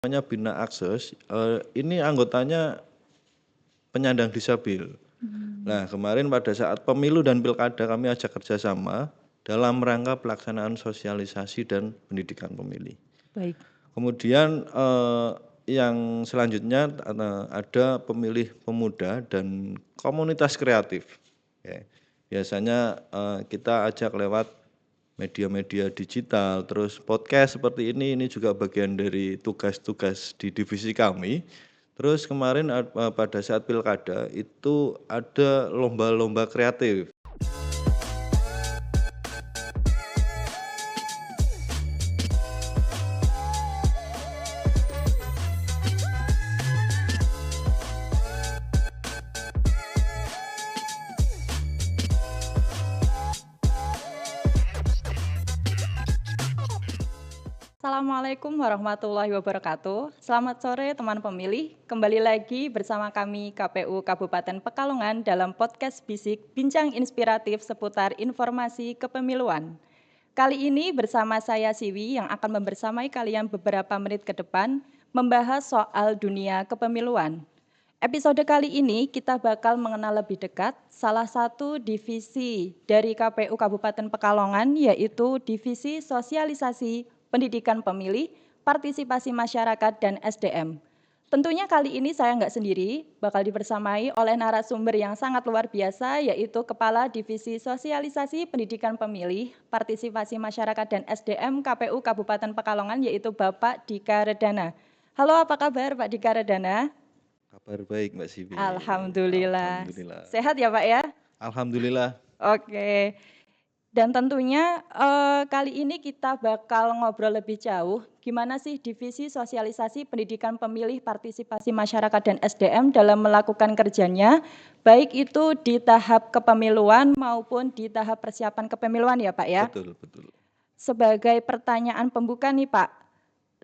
namanya Bina Akses, ini anggotanya penyandang disabil. Nah, kemarin pada saat pemilu dan pilkada kami ajak kerjasama dalam rangka pelaksanaan sosialisasi dan pendidikan pemilih. Baik. Kemudian yang selanjutnya ada pemilih pemuda dan komunitas kreatif. Ya. Biasanya kita ajak lewat media-media digital, terus podcast seperti ini juga bagian dari tugas-tugas di divisi kami. Terus kemarin pada saat pilkada itu ada lomba-lomba kreatif. Assalamualaikum warahmatullahi wabarakatuh. Selamat sore teman pemilih. Kembali lagi bersama kami KPU Kabupaten Pekalongan dalam podcast Bisik Bincang Inspiratif seputar informasi kepemiluan. Kali ini bersama saya Siwi yang akan membersamai kalian beberapa menit ke depan membahas soal dunia kepemiluan. Episode kali ini kita bakal mengenal lebih dekat salah satu divisi dari KPU Kabupaten Pekalongan, yaitu Divisi Sosialisasi Pendidikan Pemilih, Partisipasi Masyarakat, dan SDM. Tentunya kali ini saya nggak sendiri, bakal dibersamai oleh narasumber yang sangat luar biasa, yaitu Kepala Divisi Sosialisasi Pendidikan Pemilih, Partisipasi Masyarakat, dan SDM KPU Kabupaten Pekalongan, yaitu Bapak Dika Redana. Halo, apa kabar Pak Dika Redana? Kabar baik Mbak Sivi. Alhamdulillah. Alhamdulillah. Sehat ya Pak ya? Alhamdulillah. Oke. Dan tentunya kali ini kita bakal ngobrol lebih jauh gimana sih Divisi Sosialisasi Pendidikan Pemilih, Partisipasi Masyarakat, dan SDM dalam melakukan kerjanya, baik itu di tahap kepemiluan maupun di tahap persiapan kepemiluan ya Pak ya? Betul, betul. Sebagai pertanyaan pembuka nih Pak,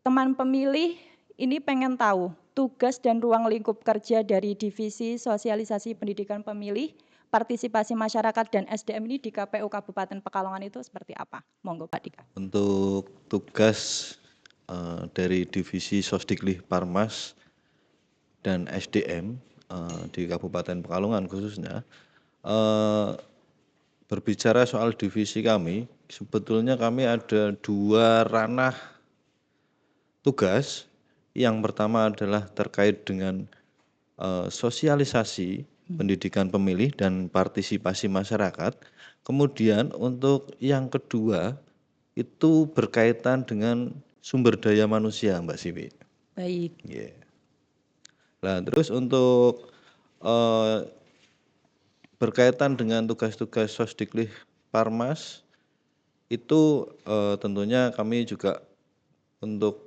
teman pemilih ini pengen tahu tugas dan ruang lingkup kerja dari Divisi Sosialisasi Pendidikan Pemilih, Partisipasi Masyarakat, dan SDM ini di KPU Kabupaten Pekalongan itu seperti apa? Monggo Pak Dika. Untuk tugas dari Divisi Sosdiklih Parmas dan SDM di Kabupaten Pekalongan khususnya, berbicara soal divisi kami, sebetulnya kami ada dua ranah tugas. Yang pertama adalah terkait dengan sosialisasi pendidikan pemilih dan partisipasi masyarakat. Kemudian untuk yang kedua itu berkaitan dengan sumber daya manusia, Mbak Siwi. Baik. Yeah. Nah, terus untuk berkaitan dengan tugas-tugas Sosdiklih Parmas itu tentunya kami juga untuk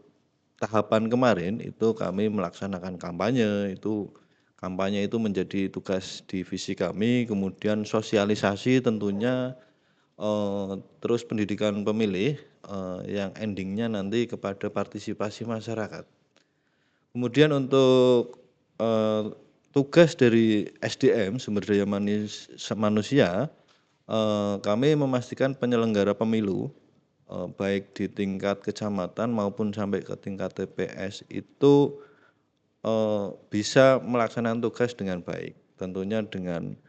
tahapan kemarin itu kami melaksanakan kampanye. Kampanye itu menjadi tugas divisi kami, kemudian sosialisasi tentunya, terus pendidikan pemilih yang endingnya nanti kepada partisipasi masyarakat. Kemudian untuk tugas dari SDM, sumber daya manusia, kami memastikan penyelenggara pemilu baik di tingkat kecamatan maupun sampai ke tingkat TPS itu bisa melaksanakan tugas dengan baik, tentunya dengan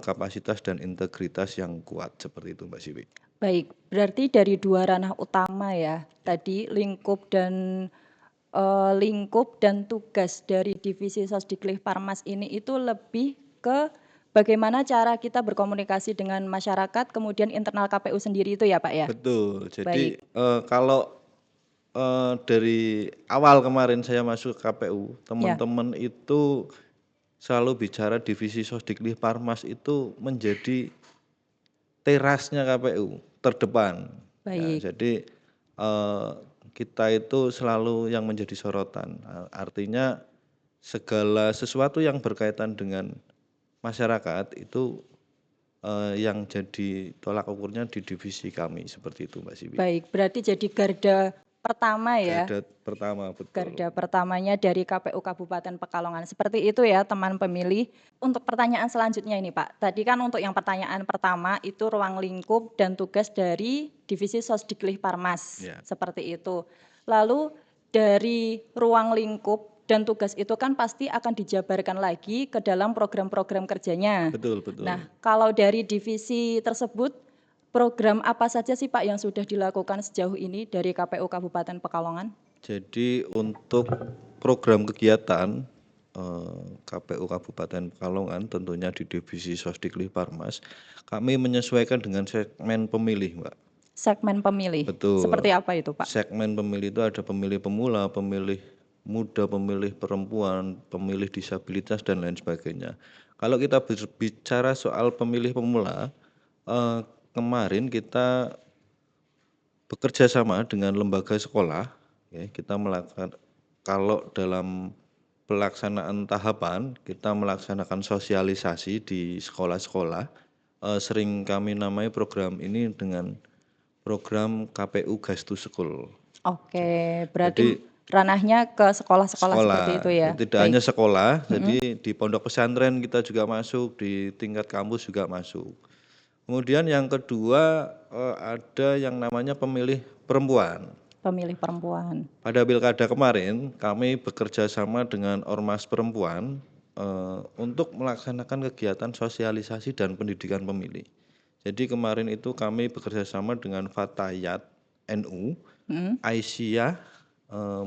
kapasitas dan integritas yang kuat seperti itu Mbak Siwi. Baik, berarti dari dua ranah utama ya, tadi lingkup dan tugas dari Divisi Sosdiklih Parmas ini itu lebih ke bagaimana cara kita berkomunikasi dengan masyarakat, kemudian internal KPU sendiri itu ya Pak ya? Betul, jadi Baik. kalau dari awal kemarin saya masuk ke KPU, Ya. teman-teman itu selalu bicara divisi Sosdiklih Parmas itu menjadi terasnya KPU terdepan. Ya, Baik. jadi kita itu selalu yang menjadi sorotan. Artinya segala sesuatu yang berkaitan dengan masyarakat itu yang jadi tolak ukurnya di divisi kami seperti itu Mbak Siwi. Baik, berarti jadi garda pertama ya. Garda pertama, betul. Garda pertamanya dari KPU Kabupaten Pekalongan. Seperti itu ya teman pemilih. Untuk pertanyaan selanjutnya ini Pak. Tadi kan untuk yang pertanyaan pertama itu ruang lingkup dan tugas dari Divisi Sosdiklih Parmas. Ya. Seperti itu. Lalu dari ruang lingkup dan tugas itu kan pasti akan dijabarkan lagi ke dalam program-program kerjanya. Betul betul. Nah, kalau dari divisi tersebut, program apa saja sih Pak yang sudah dilakukan sejauh ini dari KPU Kabupaten Pekalongan? Jadi untuk program kegiatan KPU Kabupaten Pekalongan tentunya di divisi Sosdikli Parmas, kami menyesuaikan dengan segmen pemilih, Mbak. Segmen pemilih, Betul. seperti apa itu Pak? Segmen pemilih itu ada pemilih pemula, pemilih muda, pemilih perempuan, pemilih disabilitas dan lain sebagainya. Kalau kita berbicara soal pemilih pemula, kemarin kita bekerja sama dengan lembaga sekolah, ya, kita melakukan kalau dalam pelaksanaan tahapan kita melaksanakan sosialisasi di sekolah-sekolah, sering kami namai program ini dengan program KPU Gas to School. Oke, berarti Jadi ranahnya ke sekolah-sekolah seperti itu sekolah, ya? tidak hanya Baik. sekolah, jadi di pondok pesantren kita juga masuk, di tingkat kampus juga masuk. Kemudian yang kedua ada yang namanya pemilih perempuan. Pemilih perempuan. Pada pilkada kemarin kami bekerja sama dengan Ormas Perempuan untuk melaksanakan kegiatan sosialisasi dan pendidikan pemilih. Jadi kemarin itu kami bekerja sama dengan Fatayat NU, Aisyah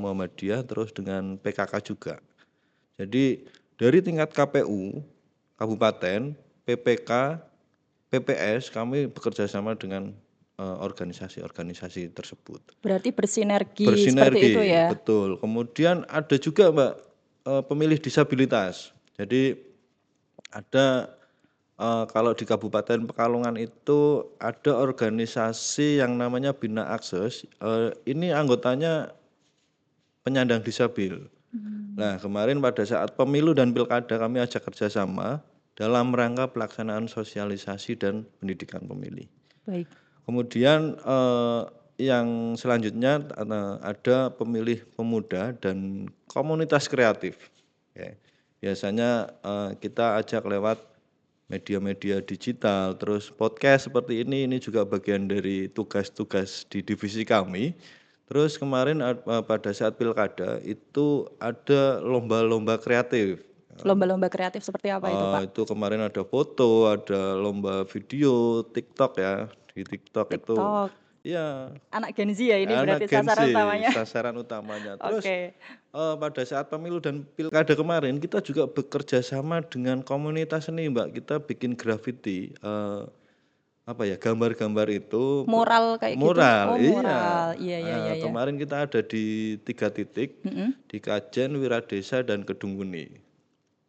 Muhammadiyah, terus dengan PKK juga. Jadi dari tingkat KPU, Kabupaten, PPK, PPS kami bekerja sama dengan organisasi-organisasi tersebut. Berarti bersinergi seperti itu Bersinergi, ya? betul. Kemudian ada juga Mbak pemilih disabilitas. Jadi ada kalau di Kabupaten Pekalongan itu ada organisasi yang namanya Bina Akses. Ini anggotanya penyandang disabil. Nah, kemarin pada saat pemilu dan pilkada kami ajak kerjasama dalam rangka pelaksanaan sosialisasi dan pendidikan pemilih. Baik. Kemudian yang selanjutnya ada pemilih pemuda dan komunitas kreatif. Ya. Biasanya kita ajak lewat media-media digital, terus podcast seperti ini juga bagian dari tugas-tugas di divisi kami. Terus kemarin pada saat pilkada itu ada lomba-lomba kreatif. Lomba-lomba kreatif seperti apa itu Pak? Itu kemarin ada foto, ada lomba video, TikTok ya. Di TikTok itu TikTok. ya Anak Gen Z ya ini anak berarti Gen Z sasaran utamanya. sasaran utamanya. Terus Oke. pada saat pemilu dan pilkada kemarin kita juga bekerja sama dengan komunitas seni, Mbak. Kita bikin graffiti, apa ya, gambar-gambar itu Mural kayak gitu? mural, Oh iya. mural, iya iya iya iya. Kemarin kita ada di 3 titik, di Kajen, Wiradesa, dan Kedunguni.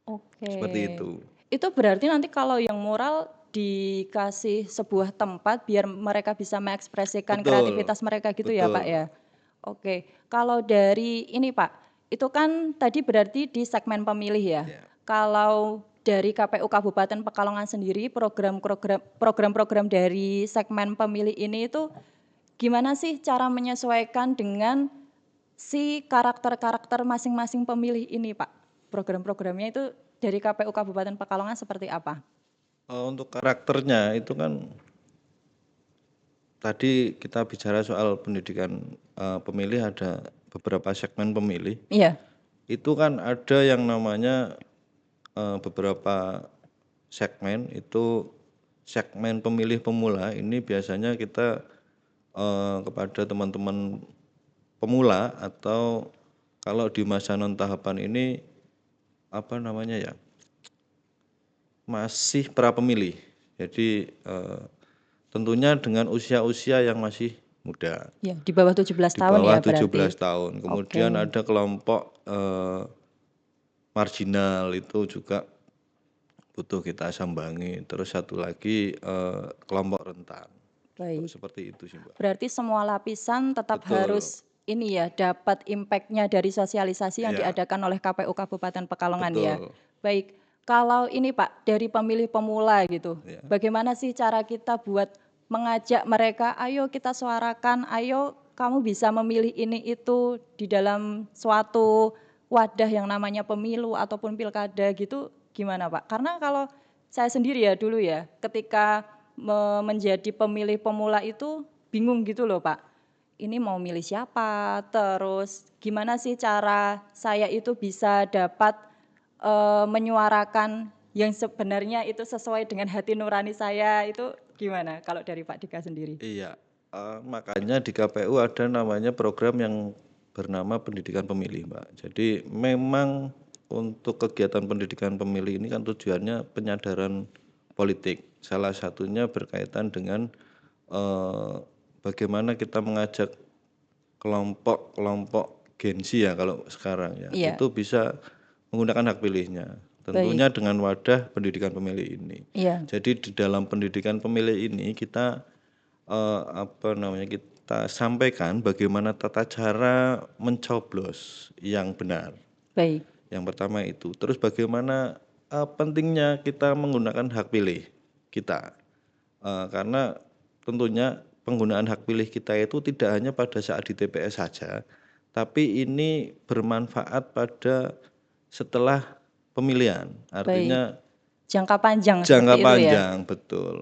Oke. Seperti itu. Itu berarti nanti kalau yang mural dikasih sebuah tempat biar mereka bisa mengekspresikan Betul, kreativitas mereka gitu ya Pak betul, ya? Mbak. Oke, kalau dari ini Pak, itu kan tadi berarti di segmen pemilih ya. Ya. Kalau dari KPU Kabupaten Pekalongan sendiri program-program dari segmen pemilih ini itu gimana sih cara menyesuaikan dengan si karakter-karakter masing-masing pemilih ini Pak? Program-programnya itu dari KPU Kabupaten Pekalongan seperti apa? Untuk karakternya itu kan tadi kita bicara soal pendidikan pemilih, ada beberapa segmen pemilih. Iya. Itu kan ada yang namanya beberapa segmen itu segmen pemilih pemula. Ini biasanya kita kepada teman-teman pemula atau kalau di masa non tahapan ini apa namanya ya, masih pra pemilih. Jadi tentunya dengan usia-usia yang masih muda, Ya, di bawah 17 di tahun bawah ya berarti. 17 tahun. Kemudian Oke. ada kelompok marginal itu juga butuh kita sambangi. Terus satu lagi kelompok rentan. Baik. Seperti itu sih, Mbak. Berarti semua lapisan tetap Betul, harus ini ya, dapat impact-nya dari sosialisasi yang ya, diadakan oleh KPU Kabupaten Pekalongan ya. betul. Baik, kalau ini Pak, dari pemilih pemula gitu, Ya. bagaimana sih cara kita buat mengajak mereka, ayo kita suarakan, ayo kamu bisa memilih ini itu di dalam suatu wadah yang namanya pemilu ataupun pilkada gitu, gimana Pak? Karena kalau saya sendiri ya dulu ya, ketika menjadi pemilih pemula itu bingung gitu loh Pak. ini mau milih siapa, terus gimana sih cara saya itu bisa dapat menyuarakan yang sebenarnya itu sesuai dengan hati nurani saya, itu gimana kalau dari Pak Dika sendiri? Iya, makanya di KPU ada namanya program yang bernama pendidikan pemilih, Mbak. Jadi memang untuk kegiatan pendidikan pemilih ini kan tujuannya penyadaran politik. Salah satunya berkaitan dengan eh, bagaimana kita mengajak kelompok-kelompok Gen Z ya kalau sekarang ya, Iya, itu bisa menggunakan hak pilihnya. baik. Tentunya dengan wadah pendidikan pemilih ini. Iya, Jadi di dalam pendidikan pemilih ini kita kita sampaikan bagaimana tata cara mencoblos yang benar. baik, Yang pertama itu. Terus bagaimana pentingnya kita menggunakan hak pilih kita. Karena tentunya penggunaan hak pilih kita itu tidak hanya pada saat di TPS saja, tapi ini bermanfaat pada setelah pemilihan. baik. Artinya Jangka panjang jangka seperti itu ya? panjang, betul.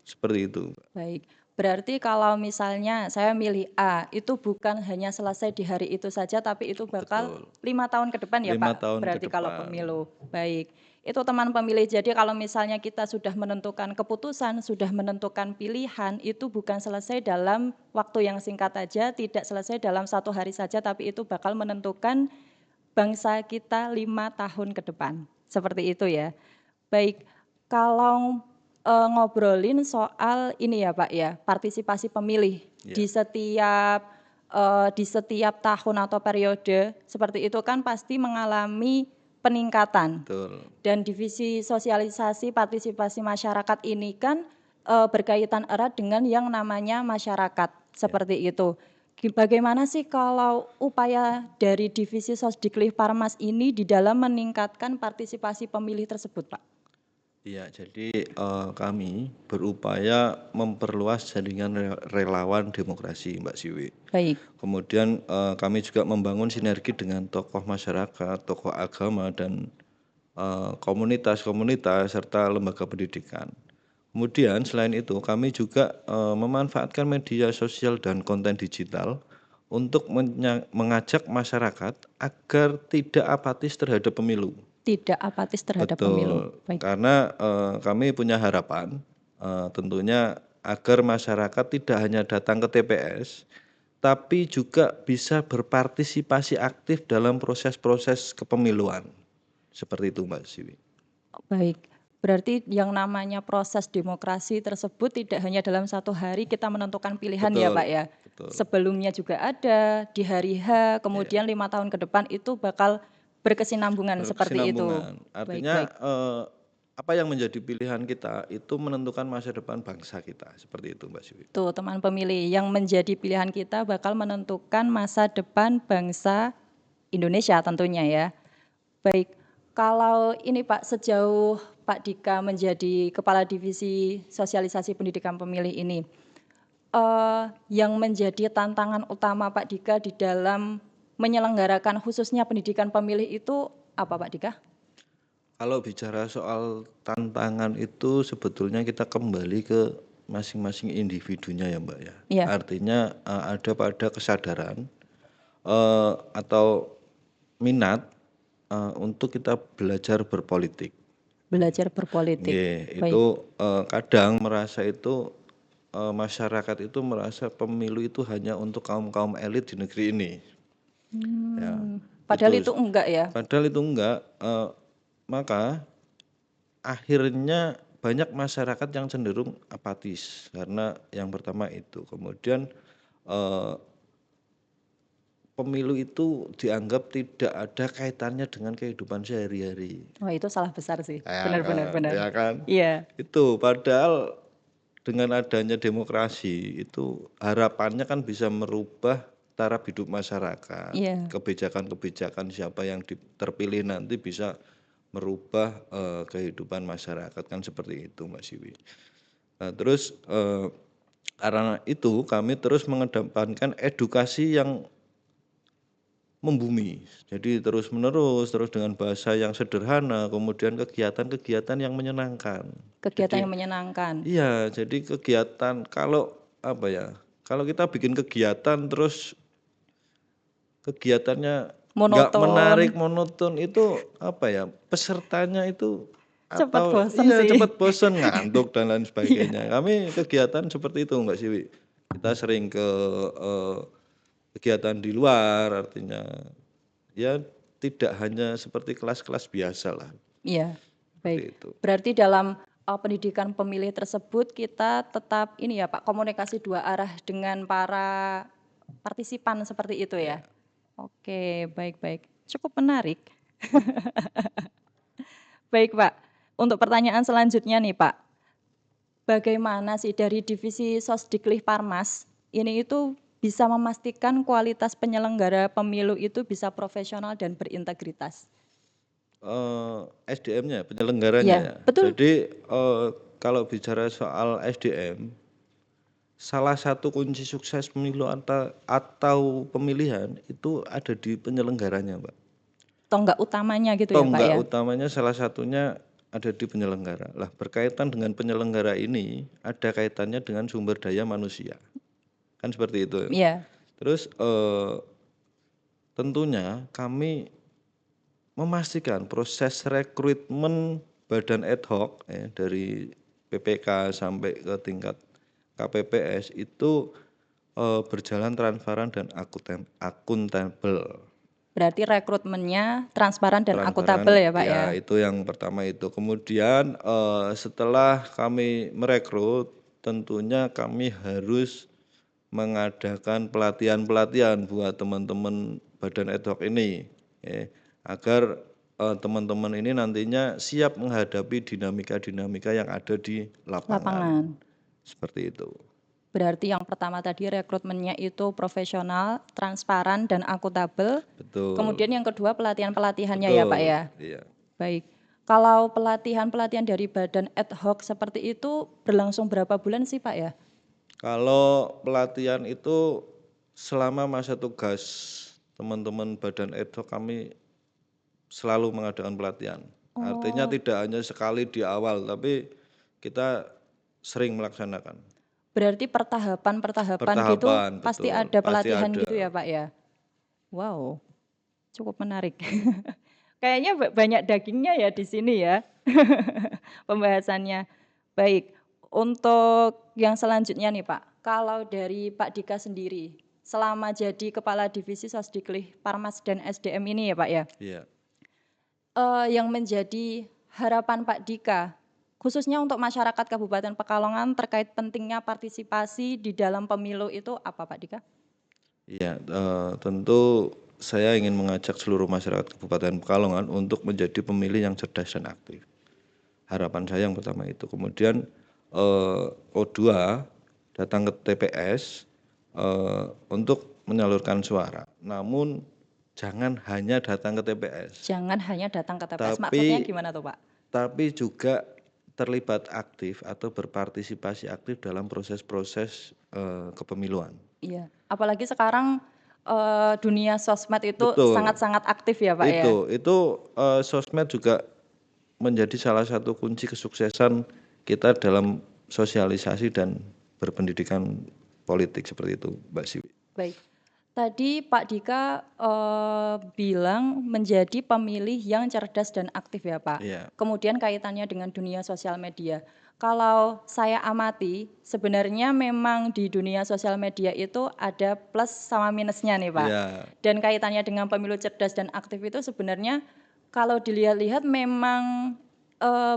Seperti itu. Baik, berarti kalau misalnya saya milih A, itu bukan hanya selesai di hari itu saja, tapi itu bakal Betul. 5 tahun ke depan ya 5 tahun Pak, ke berarti kalau depan. pemilu. Baik, itu teman pemilih. Jadi kalau misalnya kita sudah menentukan keputusan, sudah menentukan pilihan, itu bukan selesai dalam waktu yang singkat saja, tidak selesai dalam 1 hari saja, tapi itu bakal menentukan bangsa kita 5 tahun ke depan. Seperti itu ya. Baik, kalau ngobrolin soal ini ya Pak ya, partisipasi pemilih Ya, di setiap tahun atau periode seperti itu kan pasti mengalami peningkatan. betul. Dan divisi sosialisasi partisipasi masyarakat ini kan berkaitan erat dengan yang namanya masyarakat, Ya. seperti itu. Bagaimana sih kalau upaya dari divisi Sosdiklir Parmas ini di dalam meningkatkan partisipasi pemilih tersebut, Pak? Iya, jadi kami berupaya memperluas jaringan relawan demokrasi, Mbak Siwi. Baik, Kemudian kami juga membangun sinergi dengan tokoh masyarakat, tokoh agama, dan komunitas-komunitas serta lembaga pendidikan. Kemudian selain itu kami juga memanfaatkan media sosial dan konten digital untuk mengajak masyarakat agar tidak apatis terhadap pemilu. tidak apatis terhadap pemilu. Betul, Baik, karena kami punya harapan tentunya agar masyarakat tidak hanya datang ke TPS, tapi juga bisa berpartisipasi aktif dalam proses-proses kepemiluan. Seperti itu Mbak Siwi. baik. Berarti yang namanya proses demokrasi tersebut tidak hanya dalam 1 hari kita menentukan pilihan ya Pak Betul, ya. betul. Sebelumnya juga ada, di hari H, Iya, kemudian 5 tahun ke depan itu bakal berkesinambungan seperti itu. berkesinambungan. Baik, Artinya baik. apa yang menjadi pilihan kita itu menentukan masa depan bangsa kita. Seperti itu Mbak Siwi. Tuh teman pemilih, yang menjadi pilihan kita bakal menentukan masa depan bangsa Indonesia tentunya ya. Baik, kalau ini Pak, sejauh Pak Dika menjadi Kepala Divisi Sosialisasi Pendidikan Pemilih ini, yang menjadi tantangan utama Pak Dika di dalam menyelenggarakan khususnya pendidikan pemilih itu apa Pak Dika? Kalau bicara soal tantangan itu sebetulnya kita kembali ke masing-masing individunya ya Mbak ya. Iya, Artinya ada pada kesadaran atau minat untuk kita belajar berpolitik. belajar berpolitik. Nggih, Baik. itu kadang merasa itu masyarakat itu merasa pemilu itu hanya untuk kaum-kaum elit di negeri ini. Ya, Padahal itu enggak ya? padahal itu enggak. Maka akhirnya banyak masyarakat yang cenderung apatis karena yang pertama itu. Kemudian eh, pemilu itu dianggap tidak ada kaitannya dengan kehidupan sehari-hari. Oh itu salah besar sih. Ya Benar, benar, kan, benar. ya kan? Iya, Itu padahal dengan adanya demokrasi itu harapannya kan bisa merubah taraf hidup masyarakat. iya. Kebijakan-kebijakan siapa yang terpilih nanti bisa merubah kehidupan masyarakat kan seperti itu Mbak Siwi. Nah, terus karena itu kami terus mengedepankan edukasi yang membumi. Jadi terus-menerus, terus dengan bahasa yang sederhana, kemudian kegiatan-kegiatan yang menyenangkan. Kegiatan Jadi yang menyenangkan. iya, jadi kegiatan kalau apa ya, Kalau kita bikin kegiatan terus kegiatannya nggak Monoton, menarik, monoton itu apa ya, pesertanya itu cepet atau bosen iya sih. cepat bosan, ngantuk dan lain Iya, sebagainya. Kami kegiatan seperti itu Mbak Siwi. Kita sering ke eh, kegiatan di luar, artinya ya tidak hanya seperti kelas-kelas biasa lah, iya, seperti baik. itu. Berarti dalam pendidikan pemilih tersebut kita tetap ini ya Pak, komunikasi dua arah dengan para partisipan seperti itu ya? Ya. Oke, baik-baik. Cukup menarik. Baik Pak, untuk pertanyaan selanjutnya nih Pak, bagaimana sih dari divisi Sosdiklih Parmas ini itu bisa memastikan kualitas penyelenggara pemilu itu bisa profesional dan berintegritas? SDM-nya, penyelenggaranya Iya, ya. betul. Jadi kalau bicara soal SDM, salah satu kunci sukses pemilu atau pemilihan itu ada di penyelenggaranya, Pak. Tonggak utamanya gitu ya Pak Tonggak ya? utamanya salah satunya ada di penyelenggara. Lah, berkaitan dengan penyelenggara ini ada kaitannya dengan sumber daya manusia. Kan seperti itu. Iya, Terus tentunya kami memastikan proses rekrutmen badan ad hoc dari PPK sampai ke tingkat KPPS itu berjalan transparan dan akuntabel. berarti rekrutmennya transparan dan akuntabel Transparan ya Pak ya? ya itu yang pertama itu. Kemudian setelah kami merekrut tentunya kami harus mengadakan pelatihan-pelatihan buat teman-teman badan ad hoc ini agar teman-teman ini nantinya siap menghadapi dinamika-dinamika yang ada di lapangan. Lapangan. Seperti itu. Berarti yang pertama tadi rekrutmennya itu profesional, transparan, dan akuntabel. Betul. Kemudian yang kedua pelatihan-pelatihannya ya Pak Betul. ya? Iya. Baik. Kalau pelatihan-pelatihan dari badan ad hoc seperti itu berlangsung berapa bulan sih Pak ya? Kalau pelatihan itu selama masa tugas teman-teman badan ad hoc kami selalu mengadakan pelatihan. Artinya Oh, tidak hanya sekali di awal, tapi kita sering melaksanakan. berarti pertahapan-pertahapan gitu Pertahapan, pasti betul, ada pasti pelatihan ada. gitu ya Pak ya? Wow, cukup menarik. Kayaknya banyak dagingnya ya di sini ya pembahasannya. Baik, untuk yang selanjutnya nih Pak, kalau dari Pak Dika sendiri, selama jadi Kepala Divisi Sosdiklih Parmas dan SDM ini ya Pak ya, Iya. yang menjadi harapan Pak Dika, khususnya untuk masyarakat Kabupaten Pekalongan terkait pentingnya partisipasi di dalam pemilu itu apa Pak Dika? Iya, tentu saya ingin mengajak seluruh masyarakat Kabupaten Pekalongan untuk menjadi pemilih yang cerdas dan aktif. Harapan saya yang pertama itu. Kemudian kedua, datang ke TPS untuk menyalurkan suara. Namun jangan hanya datang ke TPS, Jangan hanya datang ke TPS, maksudnya tapi gimana tuh Pak? juga terlibat aktif atau berpartisipasi aktif dalam proses-proses kepemiluan. Iya, apalagi sekarang dunia sosmed itu Betul, sangat-sangat aktif ya Pak ya? itu sosmed juga menjadi salah satu kunci kesuksesan kita dalam sosialisasi dan berpendidikan politik seperti itu, Mbak Siwi. Baik. Tadi Pak Dika bilang menjadi pemilih yang cerdas dan aktif ya Pak. Iya, Kemudian kaitannya dengan dunia sosial media. Kalau saya amati, sebenarnya memang di dunia sosial media itu ada plus sama minusnya nih Pak. iya, Dan kaitannya dengan pemilu cerdas dan aktif itu sebenarnya kalau dilihat-lihat memang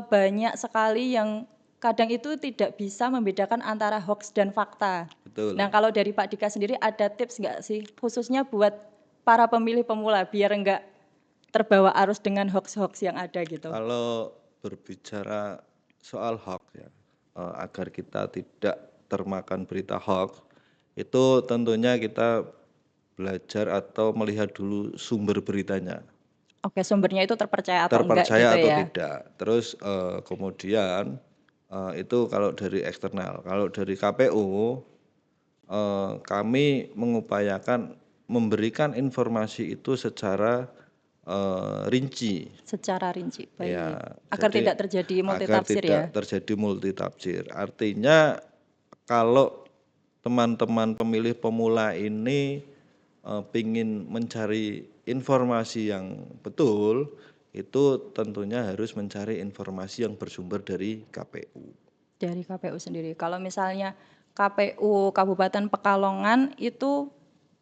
banyak sekali yang kadang itu tidak bisa membedakan antara hoax dan fakta. Nah, betul. kalau dari Pak Dika sendiri ada tips nggak sih, khususnya buat para pemilih pemula biar nggak terbawa arus dengan hoax-hoax yang ada gitu? Kalau berbicara soal hoax ya, agar kita tidak termakan berita hoax, itu tentunya kita belajar atau melihat dulu sumber beritanya, Oke, sumbernya itu terpercaya atau enggak gitu terpercaya atau ya? tidak. Terus kemudian itu kalau dari eksternal. Kalau dari KPU, kami mengupayakan memberikan informasi itu secara rinci. Secara rinci, Ya, baik. Agar jadi tidak terjadi agar multitafsir ya? tidak terjadi multitafsir. Artinya kalau teman-teman pemilih pemula ini pingin mencari informasi yang betul, itu tentunya harus mencari informasi yang bersumber dari KPU. Dari KPU sendiri. Kalau misalnya KPU Kabupaten Pekalongan itu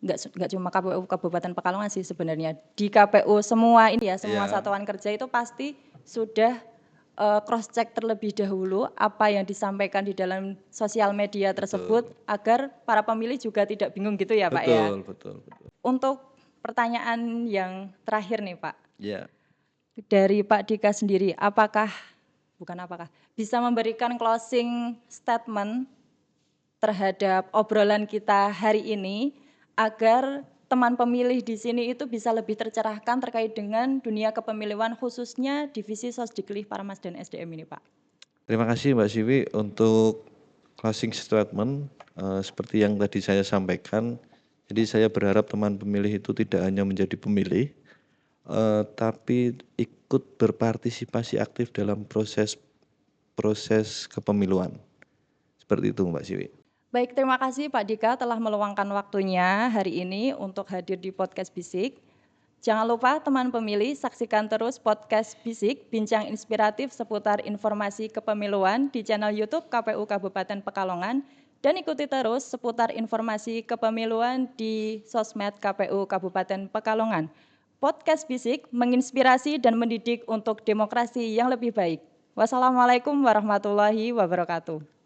nggak cuma KPU Kabupaten Pekalongan sih sebenarnya. Di KPU semua ini ya, semua Iya. satuan kerja itu pasti sudah cross check terlebih dahulu apa yang disampaikan di dalam sosial media tersebut agar para pemilih juga tidak bingung gitu ya Pak ya. Betul. Untuk pertanyaan yang terakhir nih Pak, Ya. dari Pak Dika sendiri, bisa memberikan closing statement terhadap obrolan kita hari ini agar teman pemilih di sini itu bisa lebih tercerahkan terkait dengan dunia kepemilihan khususnya divisi Sosdiklik Parmas dan SDM ini Pak. Terima kasih Mbak Siwi untuk closing statement seperti yang tadi saya sampaikan. Jadi saya berharap teman pemilih itu tidak hanya menjadi pemilih, tapi ikut berpartisipasi aktif dalam proses kepemiluan. Seperti itu Mbak Siwi. Baik, terima kasih Pak Dika telah meluangkan waktunya hari ini untuk hadir di podcast Bisik. Jangan lupa teman pemilih saksikan terus podcast Bisik, bincang inspiratif seputar informasi kepemiluan di channel YouTube KPU Kabupaten Pekalongan dan ikuti terus seputar informasi kepemiluan di sosmed KPU Kabupaten Pekalongan. Podcast Bisik menginspirasi dan mendidik untuk demokrasi yang lebih baik. Wassalamualaikum warahmatullahi wabarakatuh.